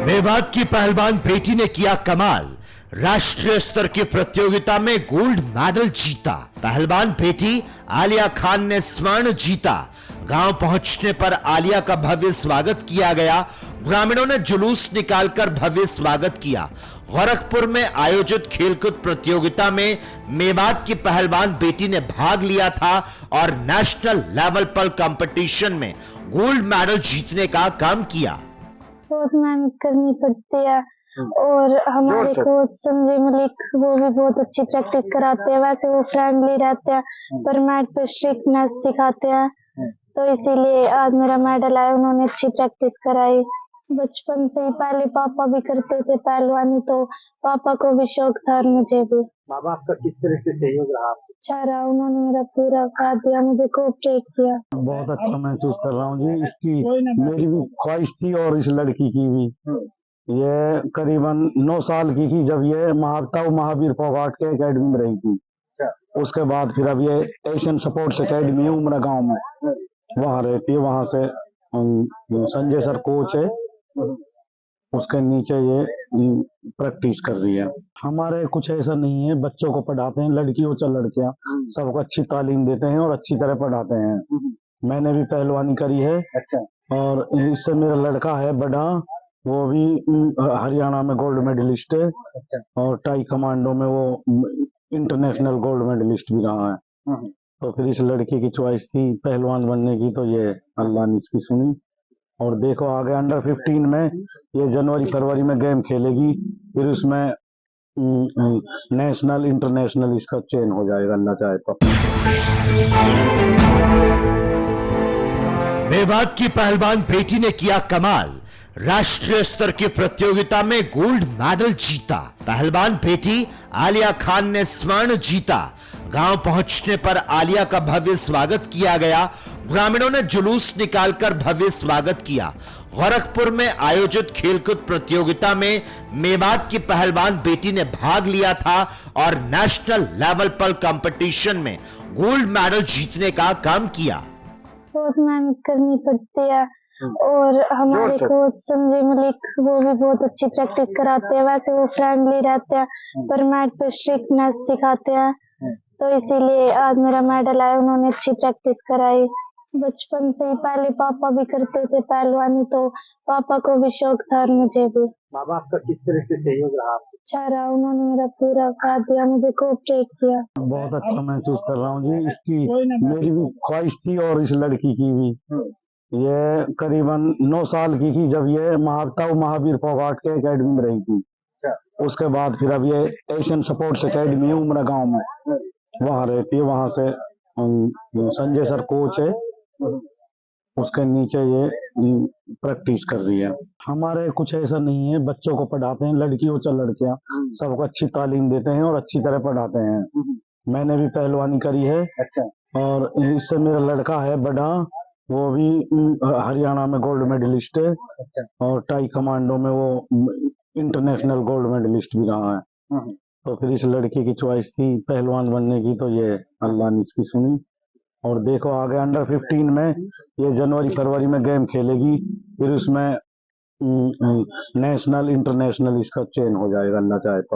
मेवात की पहलवान बेटी ने किया कमाल, राष्ट्रीय स्तर की प्रतियोगिता में गोल्ड मेडल जीता। पहलवान बेटी आलिया खान ने स्वर्ण जीता। गांव पहुंचने पर आलिया का भव्य स्वागत किया गया। ग्रामीणों ने जुलूस निकालकर भव्य स्वागत किया। गोरखपुर में आयोजित खेलकूद प्रतियोगिता में मेवात की पहलवान बेटी ने भाग लिया था और नेशनल लेवल पर कंपटीशन में गोल्ड मेडल जीतने का काम किया। बहुत मेहनत करनी पड़ती है और हमारे कोच संजय मलिक वो भी बहुत अच्छी प्रैक्टिस कराते हैं। वैसे वो फ्रेंडली रहते हैं पर मैट पे स्ट्रिक्टनेस दिखाते हैं, तो इसीलिए आज मेरा मेडल आया। उन्होंने अच्छी प्रैक्टिस कराई। बचपन से ही पहले पापा भी करते थे पहलवानी, तो पापा को भी शौक था और मुझे भी। माँ बाप का किस तरह से सहयोग रहा? अच्छा रहा, उन्होंने मेरा पूरा साथ दिया, मुझे कोऑपरेट किया। बहुत अच्छा महसूस कर रहा हूँ जी। इसकी मेरी भी ख्वाहिश थी और इस लड़की की भी। ये करीबन 9 साल की थी जब ये महावीर फोगाट के एकेडमी में रही थी। उसके बाद फिर अब ये एशियन स्पोर्ट्स एकेडमी है उमरा गांव में, वहाँ रहती है। वहाँ से संजय सर कोच है, उसके नीचे ये प्रैक्टिस कर रही है। हमारे कुछ ऐसा नहीं है, बच्चों को पढ़ाते हैं, लड़की हो चाहे लड़कियां, सबको अच्छी तालीम देते हैं और अच्छी तरह पढ़ाते हैं। मैंने भी पहलवानी करी है। अच्छा। और इससे मेरा लड़का है बड़ा, वो भी हरियाणा में गोल्ड मेडलिस्ट है। अच्छा। और टाई कमांडो में वो इंटरनेशनल गोल्ड मेडलिस्ट भी रहा है। तो फिर इस लड़की की चॉइस थी पहलवान बनने की, तो ये अल्लाह ने इसकी सुनी। और देखो आगे अंडर 15 में ये जनवरी फरवरी में गेम खेलेगी, फिर उसमें नेशनल इंटरनेशनल इसका चयन हो जाएगा अल्लाह चाहे तो। मेवात की पहलवान बेटी ने किया कमाल, राष्ट्रीय स्तर की प्रतियोगिता में गोल्ड मेडल जीता। पहलवान बेटी आलिया खान ने स्वर्ण जीता। गांव पहुंचने पर आलिया का भव्य स्वागत किया गया। ग्रामीणों ने जुलूस निकालकर भव्य स्वागत किया। गोरखपुर में आयोजित खेलकूद प्रतियोगिता में मेवात की पहलवान बेटी ने भाग लिया था और नेशनल लेवल पर कंपटीशन में गोल्ड मेडल जीतने का काम किया। बहुत मेहनत करनी पड़ती है और हमारे कोच संजय मलिक वो भी बहुत अच्छी प्रैक्टिस कराते हैं। वैसे वो फ्रेंडली रहते हैं पर मैट पे स्ट्रिक्टनेस दिखाते हैं, तो इसीलिए आज मेरा मेडल आया। उन्होंने अच्छी प्रैक्टिस कराई। बचपन से ही पहले पापा भी करते थे पहलवानी, तो पापा को भी शौक था और मुझे भी। माँ बाप का किस तरह से सहयोग रहा? अच्छा रहा, उन्होंने मेरा पूरा साथ दिया, मुझे कोऑपरेट किया। बहुत अच्छा महसूस कर रहा हूँ जी। इसकी मेरी भी ख्वाहिश थी और इस लड़की की भी। ये करीबन 9 साल की थी जब ये महावीर फोगाट के एकेडमी में रही थी। उसके बाद फिर अब ये एशियन स्पोर्ट्स एकेडमी है उमरा गांव में, वहाँ रहती है। वहाँ से संजय सर कोच है, उसके नीचे ये प्रैक्टिस कर रही है। हमारे कुछ ऐसा नहीं है, बच्चों को पढ़ाते हैं, लड़की हो चाहे लड़कियां, सबको अच्छी तालीम देते हैं और अच्छी तरह पढ़ाते हैं। मैंने भी पहलवानी करी है। अच्छा। और इससे मेरा लड़का है बड़ा, वो भी हरियाणा में गोल्ड मेडलिस्ट है। अच्छा। और टाई कमांडो में वो इंटरनेशनल गोल्ड मेडलिस्ट भी रहा है। तो फिर इस लड़की की चॉइस थी पहलवान बनने की, तो ये अल्लाह ने इसकी सुनी। और देखो आगे अंडर 15 में ये जनवरी फरवरी में गेम खेलेगी, फिर उसमें नेशनल इंटरनेशनल इसका चयन हो जाएगा अल्लाह चाहे तो।